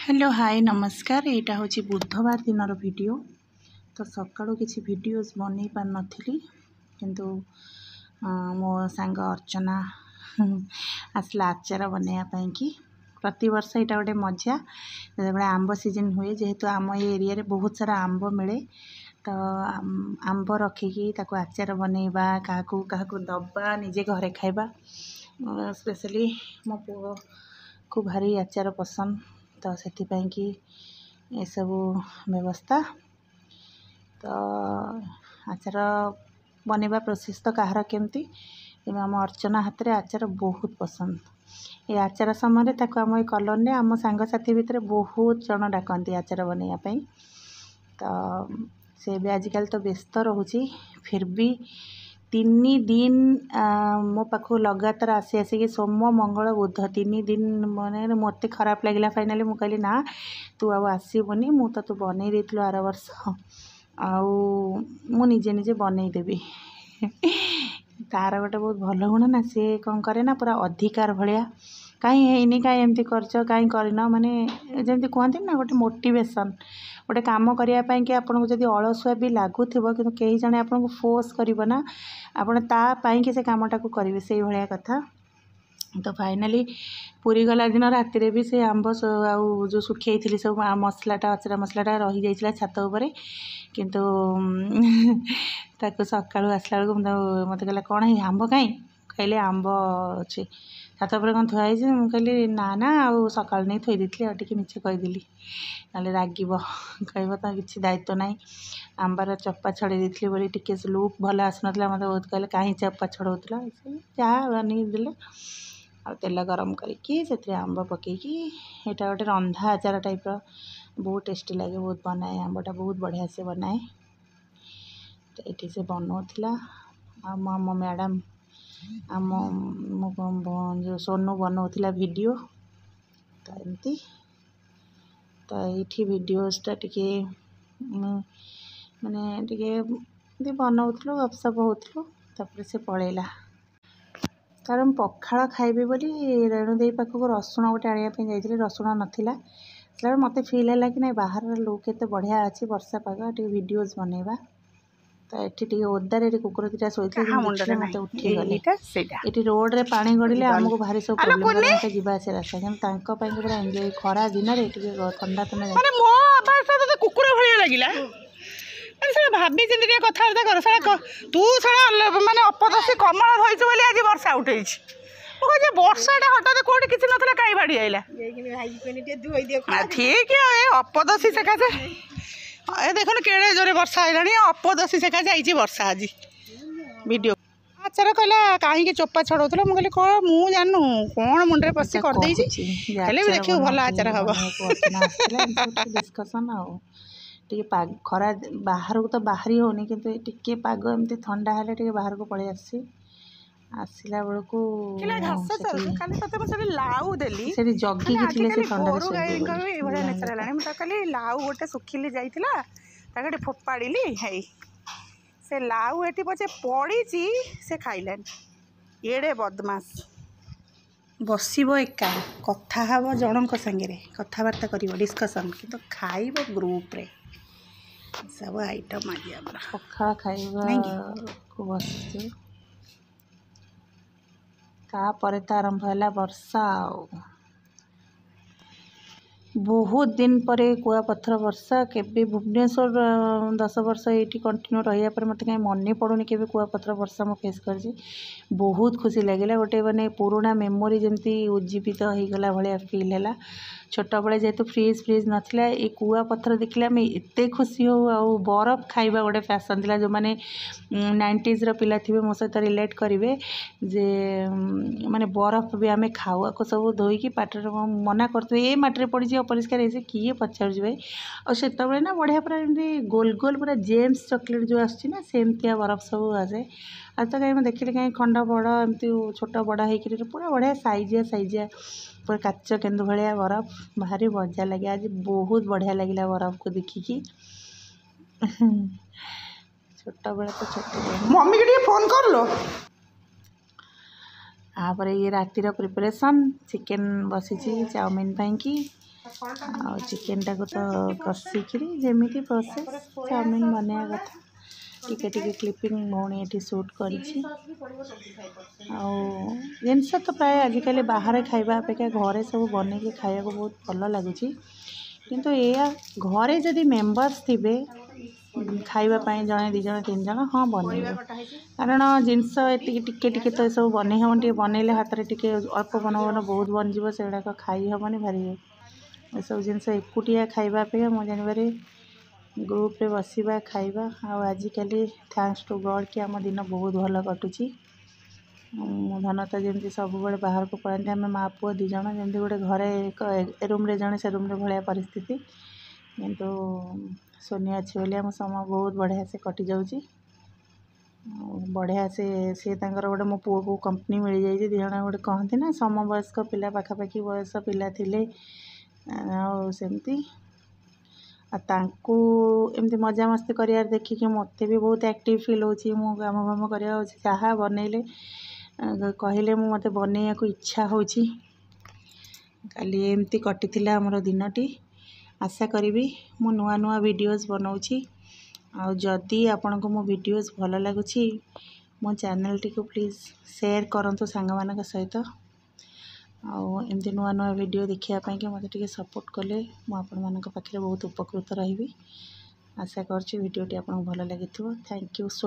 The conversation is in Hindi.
हेलो हाय नमस्कार। यहाँ हूँ बुधवार दिन वीडियो। तो सकाळु किसी वीडियोस बन पार नी किंतु मो सांग अर्चना आसला आचार बनवाई कि प्रति वर्ष यहाँ गोटे मजा जो आंब सीजन हुए जेहेतु आम ये एरिया रे बहुत सारा आंब मिले तो आंब रखिकी आचार बनवा क्या दबा निजे घरे खाइबा स्पेशली मो पुओ को भारी आचार पसंद तो से ये सब व्यवस्था तो आचार बनवा प्रोसेस तो कहार केमती आम अर्चना हाथ में आचार बहुत पसंद। ये आचार समय आम ये कॉलोनी आम सांगसाथी भितर बहुत जन डाकती आचार बनवाई तो से भी आजिकल तो व्यस्त रोची फिर भी 3 दिन मो पाखु लगातार आसी आसिक सोम मंगल बुध 3 दिन मैंने मत खराब लगे फाइनाली मुझे कहली ना तू आसबुनि मु तो तू बनई देलु आर वर्ष आउ निजे निजे बनईदेवी तार गोटे बहुत भल गुण ना सी कौन करे ना पूरा अधिकार भाया कहीं है कहीं एमती कहीं करन माने जमी कहते ना गोटे मोटिवेशन गोटे काम करने कि आपको जब अलसुआ भी लगुव कि कई जने आपको फोर्स करना आपड़ से कामटा को करेंगे से भाया कथा। तो फाइनाली पूरी गला दिन राति भी से आंब आउ जो सुखी थी सब मसलाटा अचरा मसलाटा रही जाइए छात उपर किंतु ताको सकाळु आसला बेलू मत कहला कौन है आंब कहीं कहले आंब अच्छे छात पर कौन थुआई मुझे कहली ना ना आउ सका नहीं थोई देती आगे मीचे कहीदेली ना रागिब कह तो किसी दायित्व ना आंबार चप्पा छड़े देती बोली टी लुक भल आसना मत बहुत कहले कहीं चप्पा छड़ाऊला जहाँ बन आ तेल गरम करके आंब पकईकी यहाँ गोटे रंधा आचार टाइप बहुत टेस्टी लगे बहुत बनाए आंबटा बहुत बढ़िया से बनाए तो ये से बनाला आम मैडम आम जो सोनू बनाऊला वीडियो तो एमती तो ये वीडियोसटा टी माने टी बनाऊलु गपसप होता से पलैला तार पखाड़ खाइबी बोली रेणुदे पाखक रसुण गोटे आने जाइए रसुण नाला मत फिल है कि नहीं बाहर लुक एत बढ़िया अच्छी वर्षा पाग टे वीडियोस बनवा तो ये ओदारे कुकुर दीटा शोते मत उठीगले ये रोड रे पानी गड़े आमको भारी सब प्रोब्लेम जावा आसा रास्ता कि पूरा एंजॉय खरा दिन ठंडा ठंडा कुकुर भाया लगे भाभी चिंती कथबार्ता कर सारा तू सारा माने अपदसी कमल धोइछु बोली आज वर्षा उठे मुझे वर्षाटा हठात कौटे किसी ना कहीं बाड़ी आईला ठीक है अपदसी सकाशे ए देखो केड़े जोरे वर्षा आइलानी अपदसी सकाशे आई वर्षा आज वीडियो आचार कहला कहीं चोपा छड़ाऊला मुझे कह मु जानू कौन मुंडे पशि करदे देखिए भल आचार हम डिस्कसन खरा बाहर को तो बाहरी होनी किंतु टिके पाग एमती ठंडा है बाहर को पलि आसला बेलू लाउ देली जगी खाली लाउ गोटे सुखिली जाइला गोटे फोपाड़ी है से लाउ ये पचे पड़ी से खाइलानी एड़े बदमाश बसब एका कथा हम जनक सांगे कथबार्ता कर डिस्कसन कि खाइब ग्रुप रे सब आइटम आज पखाड़ खाइबा को बस तापर तो आरंभ है वर्षा बहुत दिन पर कुआपथर वर्षा केबे भुवनेश्वर 10 वर्ष ये कंटिन्यू रहा पर मत कहीं मन पड़ूनी के कुआपथर वर्षा मुझे फेस कर बहुत खुशी लगे गोटे माने पुराना मेमोरी जमी उज्जीवित होगला भाया फिल है छोट बड़े जेहेतु फ्रिज फ्रिज नाला ये कुआपथर देखले आम एत खुशी हो आउ बरफ खाइबा गोटे फैशन था जो मैंने 90s पिला थे मो सहित रिलेट करेंगे जे माने बरफ भी आम खाऊ को सब धोईकी पाटर मना करते ये मटर पड़ी अपरिष्कार ऐसे किए पचार भाई और से ना बढ़िया पूरा एमती गोल गोल पूरा जेम्स चॉकलेट जो आसना सेमतिया बरफ सब आसे आज तो कहीं देखिए कहीं खंड बड़ एमती छोट बड़ हो पूरा बढ़िया साइजिया पूरा काच केन्दु भाया बरफ भारी मजा लगे आज बहुत बढ़िया लगे बरफ को देखिकी छोट बड़ा तो छोट मम्मी के फोन कर लो ये रातिर प्रिपरेशन चिकेन बसी चाउमिन पाई ଆଉ ଚିକେନଟାକୁ ତ କଷିକିରି ଯେମିତି ପ୍ରୋସେସ୍ ଚାଉମିନ ବନେଇବା କଥା ଟିକେ ଟିକେ କ୍ଲିପିଂ ଭଉଣୀ ଏଠି ସୁଟ୍ କରିଛି। ଆଉ ଜିନିଷ ତ ପ୍ରାୟ ଆଜିକାଲି ବାହାରେ ଖାଇବା ଅପେକ୍ଷା ଘରେ ସବୁ ବନେଇକି ଖାଇବାକୁ ବହୁତ ଭଲ ଲାଗୁଛି। କିନ୍ତୁ ଏଇଆ ଘରେ ଯଦି ମେମ୍ବର୍ସ ଥିବେ ଖାଇବା ପାଇଁ ଜଣେ 2 ଜଣ 3 ଜଣ ହଁ ବନେଇବେ, କାରଣ ଜିନିଷ ଏତିକି ଟିକେ ଟିକେ ତ ଏସବୁ ବନେଇ ହେବନି। ଟିକେ ବନେଇଲେ ହାତରେ ଟିକେ ଅଳ୍ପ ବନବନ ବହୁତ ବନିଯିବ, ସେଗୁଡ଼ାକ ଖାଇ ହେବନି। ଭାରି ଏସବୁ ଜିନିଷ ଏକୁଟିଆ ଖାଇବା ଅପେକ୍ଷା ମୁଁ ଜାଣିବାରେ ଗ୍ରୁପ୍ରେ ବସିବା ଖାଇବା। ଆଉ ଆଜିକାଲି ଥ୍ୟାଙ୍କସ୍ ଟୁ ଗଡ଼୍ କି ଆମ ଦିନ ବହୁତ ଭଲ କଟୁଛି। ମୋ ଧନ ତ ଯେମିତି ସବୁବେଳେ ବାହାରକୁ ପଳାନ୍ତି, ଆମେ ମା ପୁଅ 2 ଜଣ ଯେମିତି ଗୋଟେ ଘରେ ଏ ରୁମ୍ରେ ଜଣେ ସେ ରୁମ୍ରେ ଭଳିଆ ପରିସ୍ଥିତି। କିନ୍ତୁ ସୋନିଆ ଅଛି ବୋଲି ଆମ ସମୟ ବହୁତ ବଢ଼ିଆ ସେ କଟିଯାଉଛି। ବଢ଼ିଆ ସେ ତାଙ୍କର ଗୋଟେ ମୋ ପୁଅକୁ କମ୍ପାନୀ ମିଳିଯାଇଛି। 2 ଜଣ ଗୋଟେ କହନ୍ତି ନା ସମବୟସ୍କ ପିଲା, ପାଖାପାଖି ବୟସ ପିଲା ଥିଲେ। ଆଉ ସେମିତି ଆଉ ତାଙ୍କୁ ଏମିତି ମଜାମସ୍ତି କରିବାରେ ଦେଖିକି ମୋତେ ବି ବହୁତ ଆକ୍ଟିଭ୍ ଫିଲ୍ ହେଉଛି। ମୁଁ କାମ ଫାମ କରିବା ହେଉଛି, ଯାହା ବନେଇଲେ କହିଲେ ମୋତେ ବନେଇବାକୁ ଇଚ୍ଛା ହେଉଛି। କାଲି ଏମିତି କଟିଥିଲା ଆମର ଦିନଟି। ଆଶା କରିବି ମୁଁ ନୂଆ ନୂଆ ଭିଡ଼ିଓज़ ବନାଉଛି। ଆଉ ଯଦି ଆପଣଙ୍କୁ ମୋ ଭିଡ଼ିଓज़ ଭଲ ଲାଗୁଛି ମୋ ଚ୍ୟାନେଲଟିକୁ ପ୍ଲିଜ୍ ସେୟାର କରନ୍ତୁ ସାଙ୍ଗମାନଙ୍କ ସହିତ। ଆଉ ଏମିତି ନୂଆ ନୂଆ ଭିଡ଼ିଓ ଦେଖିବା ପାଇଁକି ମୋତେ ଟିକେ ସପୋର୍ଟ କଲେ ମୁଁ ଆପଣମାନଙ୍କ ପାଖରେ ବହୁତ ଉପକୃତ ରହିବି। ଆଶା କରୁଛି ଭିଡ଼ିଓଟି ଆପଣଙ୍କୁ ଭଲ ଲାଗିଥିବ। Thank you so